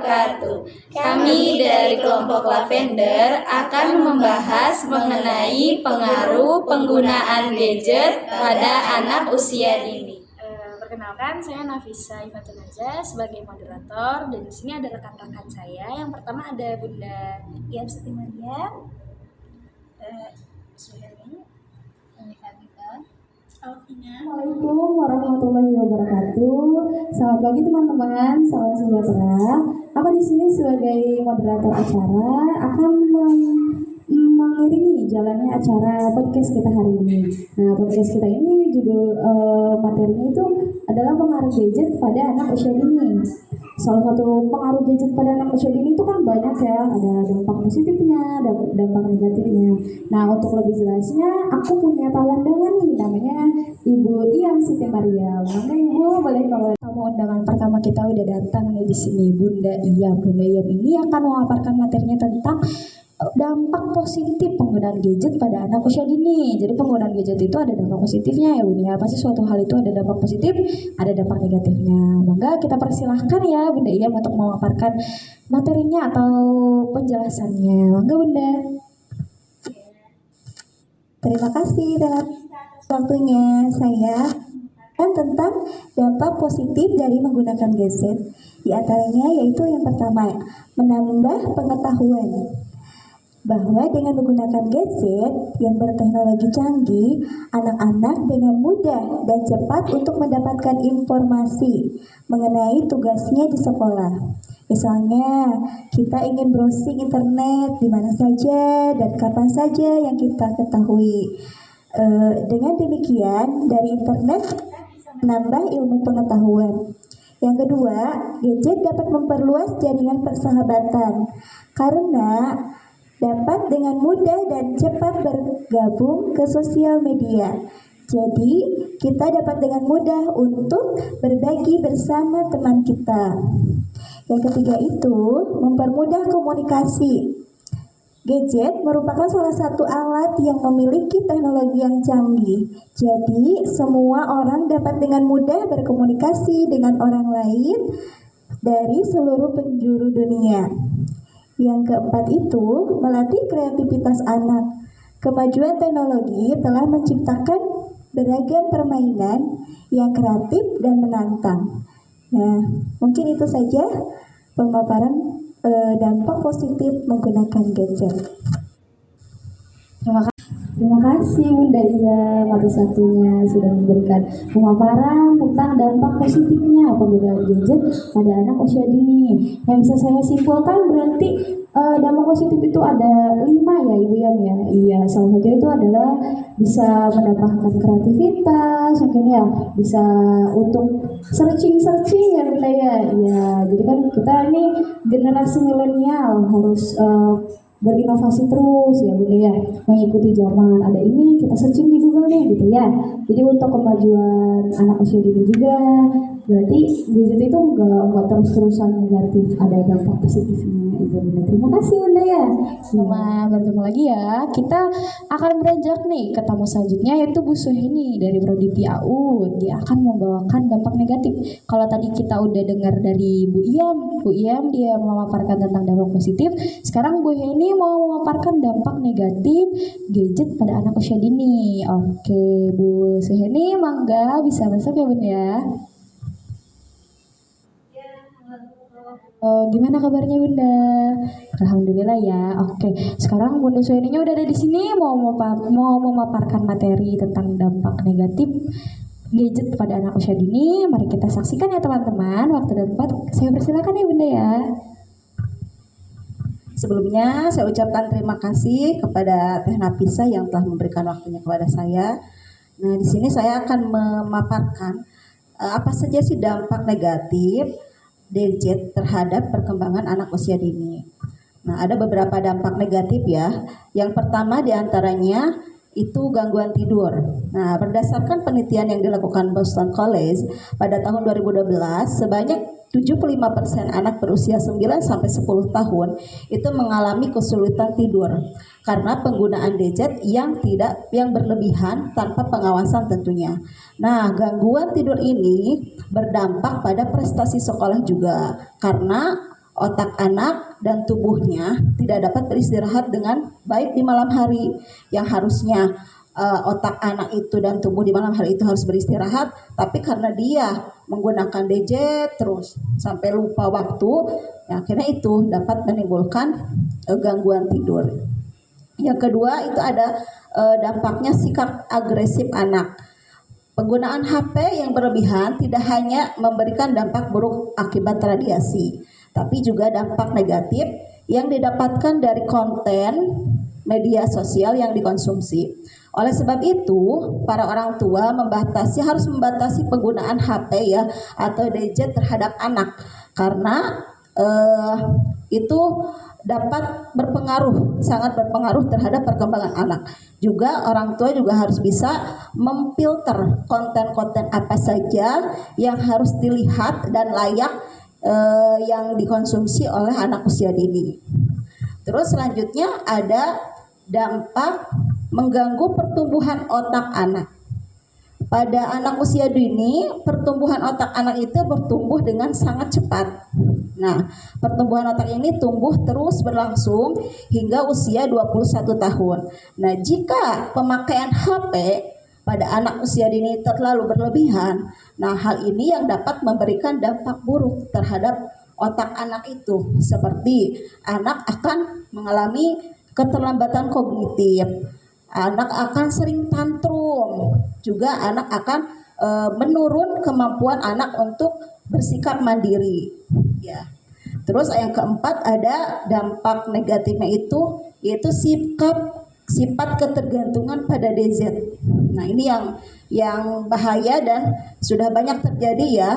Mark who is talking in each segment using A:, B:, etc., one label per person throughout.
A: wabarakatuh. Kami dari kelompok Lavender akan membahas mengenai pengaruh penggunaan gadget pada anak usia dini.
B: Perkenalkan, saya Nafisa Ifatunazah sebagai moderator, dan di sini ada rekan-rekan saya. Yang pertama ada Bunda Iam Setimaria, Suhani, Alvina.
C: Assalamualaikum warahmatullahi wabarakatuh. Selamat pagi teman-teman, salam sejahtera. Aku di sini sebagai moderator acara akan mengiringi jalannya acara podcast kita hari ini. Nah, podcast kita ini judul materinya itu adalah pengaruh gadget pada anak usia dini. Salah satu pengaruh gadget pada anak usia dini itu kan banyak ya, ada dampak positifnya, ada dampak negatifnya. Nah, untuk lebih jelasnya, aku punya tawandangan nih, namanya Ibu Iam Siti Maria. Maka Ibu boleh kalau tamu undangan pertama kita udah datang nih di sini, Bunda Iam. Bunda Iam ini akan memaparkan materinya tentang dampak positif penggunaan gadget pada anak usia dini. Jadi penggunaan gadget itu ada dampak positifnya ya Bunda ya. Pasti suatu hal itu ada dampak positif, ada dampak negatifnya. Maka kita persilahkan ya Bunda Iam untuk memaparkan materinya atau penjelasannya. Maka Bunda.
D: Terima kasih dalam waktunya saya tentang dampak positif dari menggunakan gadget. Di antaranya yaitu yang pertama, menambah pengetahuan. Bahwa dengan menggunakan gadget yang berteknologi canggih, anak-anak dengan mudah dan cepat untuk mendapatkan informasi mengenai tugasnya di sekolah. Misalnya, kita ingin browsing internet di mana saja dan kapan saja yang kita ketahui. Dengan demikian, dari internet bisa menambah ilmu pengetahuan. Yang kedua, gadget dapat memperluas jaringan persahabatan karena dapat dengan mudah dan cepat bergabung ke sosial media. Jadi, kita dapat dengan mudah untuk berbagi bersama teman kita. Yang ketiga itu, mempermudah komunikasi. Gadget merupakan salah satu alat yang memiliki teknologi yang canggih. Jadi, semua orang dapat dengan mudah berkomunikasi dengan orang lain dari seluruh penjuru dunia. Yang keempat itu, melatih kreativitas anak. Kemajuan teknologi telah menciptakan beragam permainan yang kreatif dan menantang. Nah, mungkin itu saja pemaparan dampak positif menggunakan gadget.
C: Terima kasih Bunda Iam atas waktunya sudah memberikan pemaparan tentang dampak positifnya penggunaan gadget pada anak usia dini. Yang bisa saya simpulkan berarti dampak positif itu ada 5 ya Ibu Iam ya. Iya, salah satu itu adalah bisa menambahkan kreativitas, mungkin ya bisa untuk searching ya Bunda ya. Iya, jadi kan kita ini generasi milenial harus berinovasi terus ya Bunda ya, mengikuti zaman. Ada ini kita searching di Google nih gitu ya. Jadi untuk kemajuan anak usia dini juga berarti gadget itu enggak terus-terusan negatif, ada dampak positifnya. Terima kasih Bunda ya.
B: Sama bertemu lagi ya. Kita akan beranjak nih ke tamu selanjutnya yaitu Bu Suheni dari Prodi PAUD. Dia akan membawakan dampak negatif. Kalau tadi kita udah dengar dari Bu Iam dia memaparkan tentang dampak positif. Sekarang Bu Heni mau memaparkan dampak negatif gadget pada anak usia dini. Oke, Bu Suheni mangga bisa masuk ya Bunda ya. Gimana kabarnya Bunda? Alhamdulillah ya. Oke, sekarang Bunda Suheninya udah ada di sini mau memaparkan materi tentang dampak negatif gadget pada anak usia dini. Mari kita saksikan ya teman-teman. Waktu dan tempat saya persilakan ya Bunda ya.
E: Sebelumnya saya ucapkan terima kasih kepada Teh Nafisa yang telah memberikan waktunya kepada saya. Nah, di sini saya akan memaparkan apa saja sih dampak negatif gadget terhadap perkembangan anak usia dini. Nah, ada beberapa dampak negatif ya. Yang pertama diantaranya itu gangguan tidur. Nah, berdasarkan penelitian yang dilakukan Boston College pada tahun 2012, sebanyak 75% anak berusia 9 sampai 10 tahun itu mengalami kesulitan tidur karena penggunaan gadget yang berlebihan tanpa pengawasan tentunya. Nah, gangguan tidur ini berdampak pada prestasi sekolah juga karena otak anak dan tubuhnya tidak dapat beristirahat dengan baik di malam hari. Yang harusnya otak anak itu dan tubuh di malam hari itu harus beristirahat, tapi karena dia menggunakan gadget terus sampai lupa waktu, ya akhirnya itu dapat menimbulkan gangguan tidur. Yang kedua itu ada dampaknya sikap agresif anak. Penggunaan HP yang berlebihan tidak hanya memberikan dampak buruk akibat radiasi, tapi juga dampak negatif yang didapatkan dari konten media sosial yang dikonsumsi. Oleh sebab itu, para orang tua harus membatasi penggunaan HP ya atau gadget terhadap anak, karena itu dapat sangat berpengaruh terhadap perkembangan anak. Juga orang tua juga harus bisa memfilter konten-konten apa saja yang harus dilihat dan layak yang dikonsumsi oleh anak usia dini. Terus selanjutnya ada dampak mengganggu pertumbuhan otak anak. Pada anak usia dini, pertumbuhan otak anak itu bertumbuh dengan sangat cepat. Nah, pertumbuhan otak ini tumbuh terus berlangsung hingga usia 21 tahun. Nah, jika pemakaian HP pada anak usia dini terlalu berlebihan, nah hal ini yang dapat memberikan dampak buruk terhadap otak anak itu, seperti anak akan mengalami keterlambatan kognitif, anak akan sering tantrum, juga anak akan menurun kemampuan anak untuk bersikap mandiri. Ya. Terus yang keempat ada dampak negatifnya yaitu sifat ketergantungan pada gadget. Nah ini yang bahaya dan sudah banyak terjadi ya.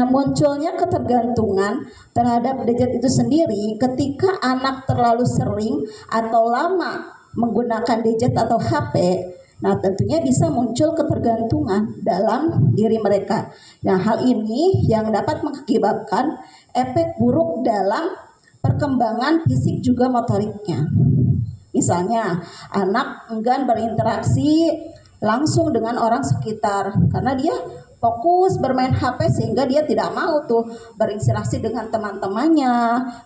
E: Munculnya ketergantungan terhadap gadget itu sendiri ketika anak terlalu sering atau lama menggunakan gadget atau HP. Nah tentunya bisa muncul ketergantungan dalam diri mereka. Nah hal ini yang dapat mengakibatkan efek buruk dalam perkembangan fisik juga motoriknya. Misalnya anak enggan berinteraksi langsung dengan orang sekitar karena dia fokus bermain HP sehingga dia tidak mau tuh berinteraksi dengan teman-temannya.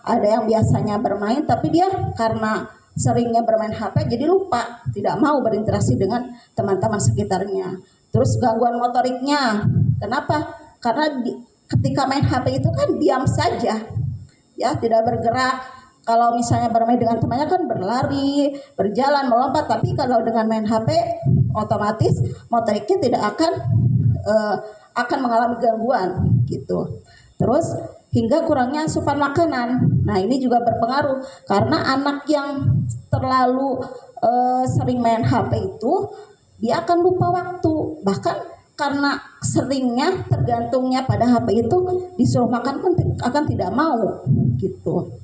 E: Ada yang biasanya bermain tapi dia karena seringnya bermain HP jadi lupa, tidak mau berinteraksi dengan teman-teman sekitarnya. Terus gangguan motoriknya. Kenapa? Karena ketika main HP itu kan diam saja. Ya, tidak bergerak. Kalau misalnya bermain dengan temannya kan berlari, berjalan, melompat, tapi kalau dengan main HP otomatis motoriknya tidak akan mengalami gangguan gitu. Terus hingga kurangnya asupan makanan. Nah ini juga berpengaruh karena anak yang terlalu sering main HP itu dia akan lupa waktu. Bahkan karena seringnya tergantungnya pada HP itu disuruh makan pun akan tidak mau gitu.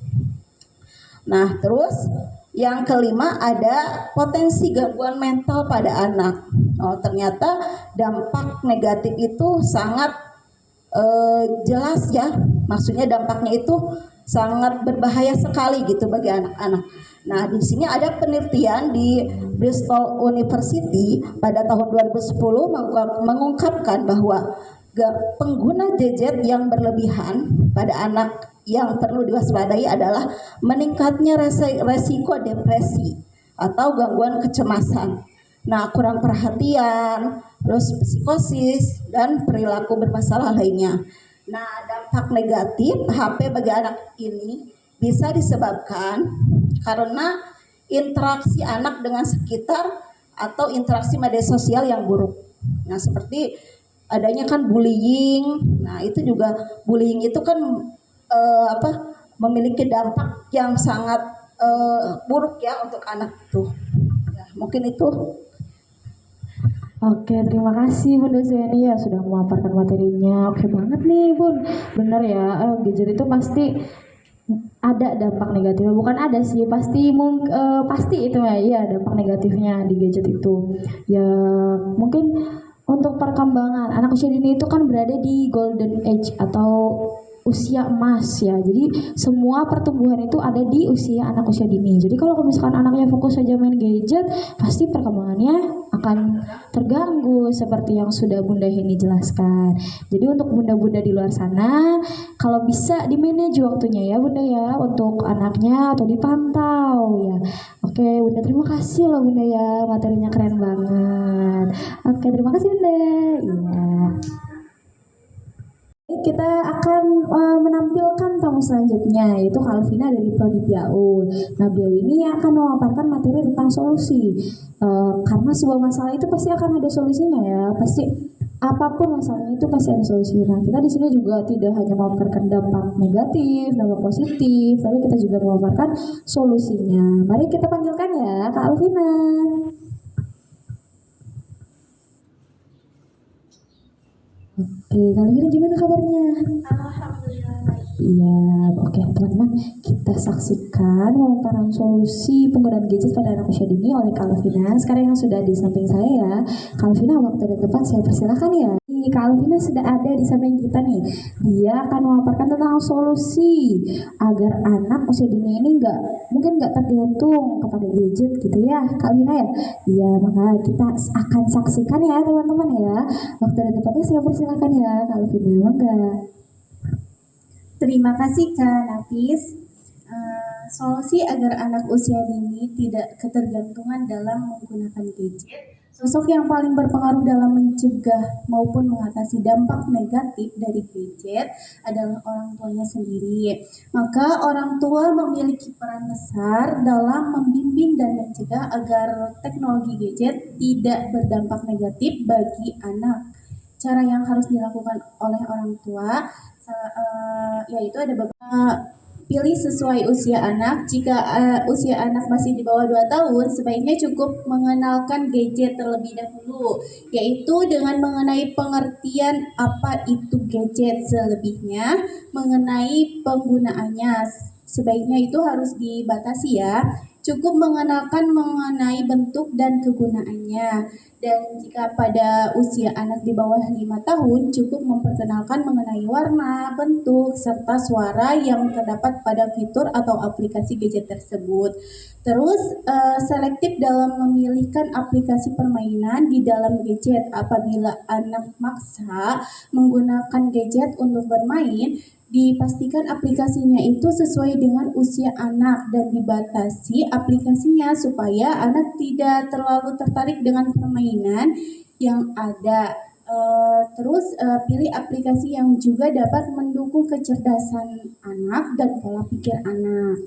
E: Nah terus yang kelima ada potensi gangguan mental pada anak. Ternyata dampak negatif itu sangat jelas ya, maksudnya dampaknya itu sangat berbahaya sekali gitu bagi anak-anak. Nah di sini ada penelitian di Bristol University pada tahun 2010 mengungkapkan bahwa pengguna gadget yang berlebihan pada anak yang perlu diwaspadai adalah meningkatnya resiko depresi atau gangguan kecemasan. Nah, kurang perhatian, terus psikosis dan perilaku bermasalah lainnya. Nah, dampak negatif HP bagi anak ini bisa disebabkan karena interaksi anak dengan sekitar atau interaksi media sosial yang buruk. Nah, seperti adanya kan bullying. Nah, itu juga bullying itu kan memiliki dampak yang sangat buruk ya untuk anak itu. Ya, mungkin itu.
B: Oke, terima kasih Bunda Sueni ya sudah memaparkan materinya. Oke banget nih Bun, bener ya, gadget itu pasti ada dampak negatifnya. Bukan ada sih, pasti itu ya dampak negatifnya di gadget itu. Ya mungkin untuk perkembangan anak usia dini itu kan berada di golden age atau usia emas ya. Jadi semua pertumbuhan itu ada di anak usia dini. Jadi kalau misalkan anaknya fokus saja main gadget, pasti perkembangannya akan terganggu seperti yang sudah Bunda Heni jelaskan. Jadi untuk bunda-bunda di luar sana, kalau bisa di-manage waktunya ya Bunda ya untuk anaknya atau dipantau ya. Oke Bunda, terima kasih loh Bunda ya, materinya keren banget. Oke, terima kasih Bunda. Iya. Kita akan menampilkan tamu selanjutnya yaitu Kak Alvina dari Prodi PAUD. Nah, beliau ini akan memaparkan materi tentang solusi. Karena sebuah masalah itu pasti akan ada solusinya ya. Pasti apapun masalahnya itu pasti ada solusinya. Nah, kita di sini juga tidak hanya memaparkan dampak negatif, dampak positif, tapi kita juga memaparkan solusinya. Mari kita panggilkan ya Kak Alvina. Oke, kali ini gimana kabarnya?
A: Alhamdulillah baik.
B: Iya, oke teman-teman, kita saksikan pemaparan solusi penggunaan gadget pada anak usia dini oleh Kak Alvina. Sekarang yang sudah di samping saya ya, Kak Alvina, waktu dan tempat saya persilakan ya. Kak Alvina sudah ada di samping kita nih. Dia akan memaparkan tentang solusi agar anak usia dini ini mungkin nggak tergantung kepada gadget gitu ya, Kak Alvina ya. Iya, maka kita akan saksikan ya teman-teman ya. Waktu dan tempatnya saya persilakan ya, Kak Alvina, mangga.
F: Terima kasih Kak Nafis. Solusi agar anak usia dini tidak ketergantungan dalam menggunakan gadget. Sosok yang paling berpengaruh dalam mencegah maupun mengatasi dampak negatif dari gadget adalah orang tuanya sendiri. Maka orang tua memiliki peran besar dalam membimbing dan mencegah agar teknologi gadget tidak berdampak negatif bagi anak. Cara yang harus dilakukan oleh orang tua yaitu ada beberapa. Pilih sesuai usia anak. Jika usia anak masih di bawah 2 tahun, sebaiknya cukup mengenalkan gadget terlebih dahulu, yaitu dengan mengenai pengertian apa itu gadget. Selebihnya mengenai penggunaannya, sebaiknya itu harus dibatasi ya. Cukup mengenalkan mengenai bentuk dan kegunaannya. Dan jika pada usia anak di bawah 5 tahun, cukup memperkenalkan mengenai warna, bentuk, serta suara yang terdapat pada fitur atau aplikasi gadget tersebut. Terus, selektif dalam memilihkan aplikasi permainan di dalam gadget. Apabila anak maksa menggunakan gadget untuk bermain, dipastikan aplikasinya itu sesuai dengan usia anak dan dibatasi aplikasinya supaya anak tidak terlalu tertarik dengan permainan yang ada. Terus pilih aplikasi yang juga dapat mendukung kecerdasan anak dan pola pikir anak.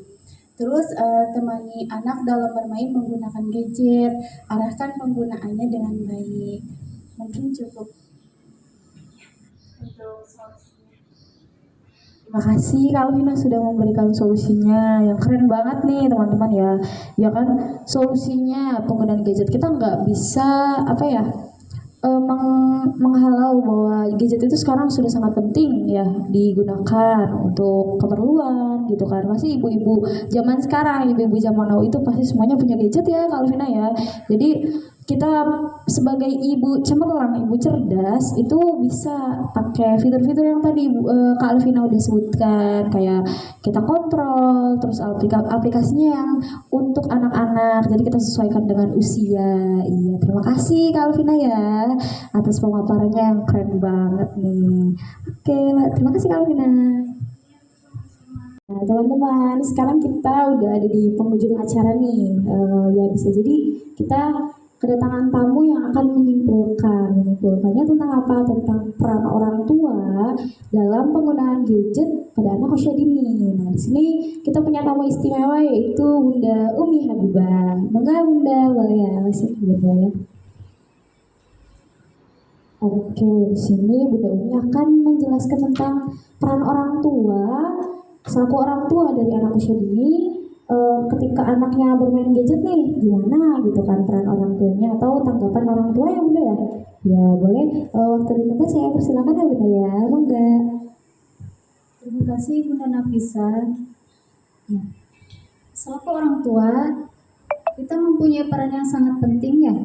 F: Terus temani anak dalam bermain menggunakan gadget, arahkan penggunaannya dengan baik. Mungkin cukup untuk solusi.
B: Terima kasih Kak Alvina sudah memberikan solusinya yang keren banget nih teman-teman ya. Ya kan solusinya penggunaan gadget kita nggak bisa menghalau bahwa gadget itu sekarang sudah sangat penting ya digunakan untuk keperluan gitu kan. Pasti ibu-ibu zaman sekarang, ibu-ibu zaman now itu pasti semuanya punya gadget ya Kak Alvina ya. Jadi kita sebagai ibu cemerlang, ibu cerdas itu bisa pakai fitur-fitur yang tadi Kak Alvina udah sebutkan, kayak kita kontrol, terus aplikasinya yang untuk anak-anak, jadi kita sesuaikan dengan usia. Iya, terima kasih Kak Alvina ya atas pemaparannya yang keren banget nih. Oke, terima kasih Kak Alvina. Nah, teman-teman, sekarang kita udah ada di penghujung acara nih. Ya bisa jadi kita kedatangan tamu yang akan menyimpulkannya tentang apa? Tentang peran orang tua dalam penggunaan gadget pada anak usia dini. Nah, di sini kita punya tamu istimewa yaitu Bunda Umi Habibah. Monggo Bunda, boleh ya, masuk Bunda ya. Oke, di sini Bunda Umi akan menjelaskan tentang peran orang tua selaku orang tua dari anak usia dini. Ketika anaknya bermain gadget nih, gimana gitu kan peran orang tuanya atau tanggapan orang tua ya Bunda ya? Ya boleh, waktu di tempat saya persilakan ya Bunda ya, monggo.
C: Terima kasih Bunda Nafisa. Ya. Selaku orang tua, kita mempunyai peran yang sangat penting ya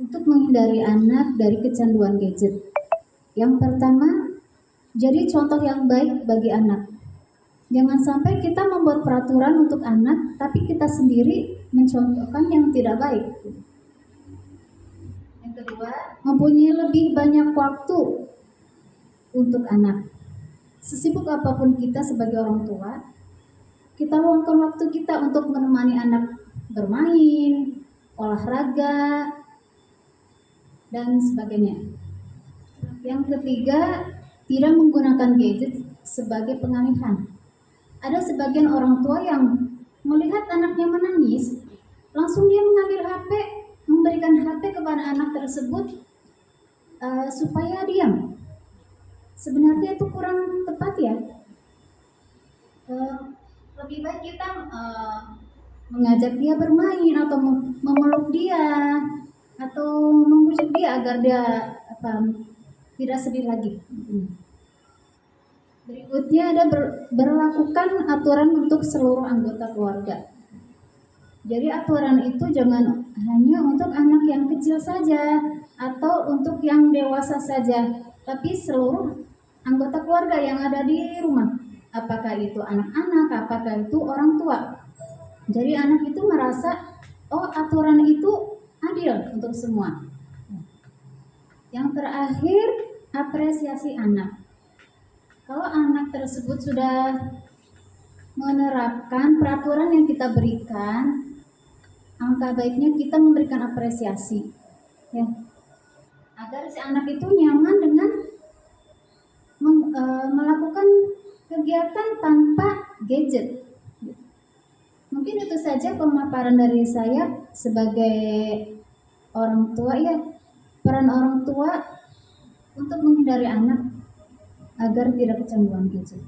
C: untuk menghindari anak dari kecanduan gadget. Yang pertama,
F: Jadi contoh yang baik bagi anak. Jangan sampai kita membuat peraturan untuk anak, tapi kita sendiri mencontohkan yang tidak baik. Yang kedua, mempunyai lebih banyak waktu untuk anak. Sesibuk apapun kita sebagai orang tua, kita luangkan waktu kita untuk menemani anak bermain, olahraga, dan sebagainya. Yang ketiga, tidak menggunakan gadget sebagai pengalihan. Ada sebagian orang tua yang melihat anaknya menangis, langsung dia mengambil HP, memberikan HP kepada anak tersebut supaya diam. Sebenarnya itu kurang tepat ya. Lebih baik kita mengajak dia bermain atau memeluk dia atau membujuk dia agar dia tidak sedih lagi. Berikutnya ada berlakukan aturan untuk seluruh anggota keluarga. Jadi aturan itu jangan hanya untuk anak yang kecil saja atau untuk yang dewasa saja, tapi seluruh anggota keluarga yang ada di rumah. Apakah itu anak-anak, apakah itu orang tua. Jadi anak itu merasa, oh aturan itu adil untuk semua. Yang terakhir, apresiasi anak. Kalau anak tersebut sudah menerapkan peraturan yang kita berikan, angka baiknya kita memberikan apresiasi, ya, agar si anak itu nyaman dengan melakukan kegiatan tanpa gadget. Mungkin itu saja pemaparan dari saya sebagai orang tua, ya, peran orang tua untuk menghindari anak agar tidak kecanduan gadget.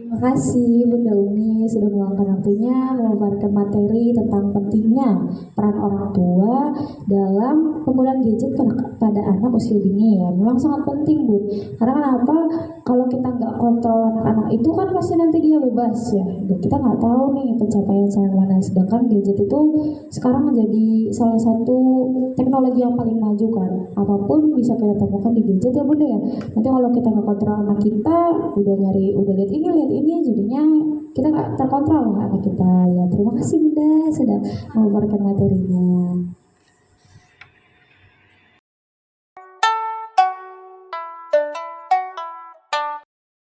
C: Terima kasih Bunda Umi sudah meluangkan waktunya memaparkan materi tentang pentingnya peran orang tua dalam penggunaan gadget pada anak usia dini ya. Memang sangat penting Bun. Karena kenapa? Kalau kita nggak kontrol anak-anak itu kan pasti nanti dia bebas ya. Dan kita nggak tahu nih pencapaian sampai mana. Sedangkan gadget itu sekarang menjadi salah satu teknologi yang paling maju kan. Apapun bisa kita temukan di gadget ya Bunda ya. Nanti kalau kita nggak kontrol anak kita, udah lihat ini jadinya kita nggak terkontrol anak kita ya. Terima kasih Bunda sudah memaparkan materinya.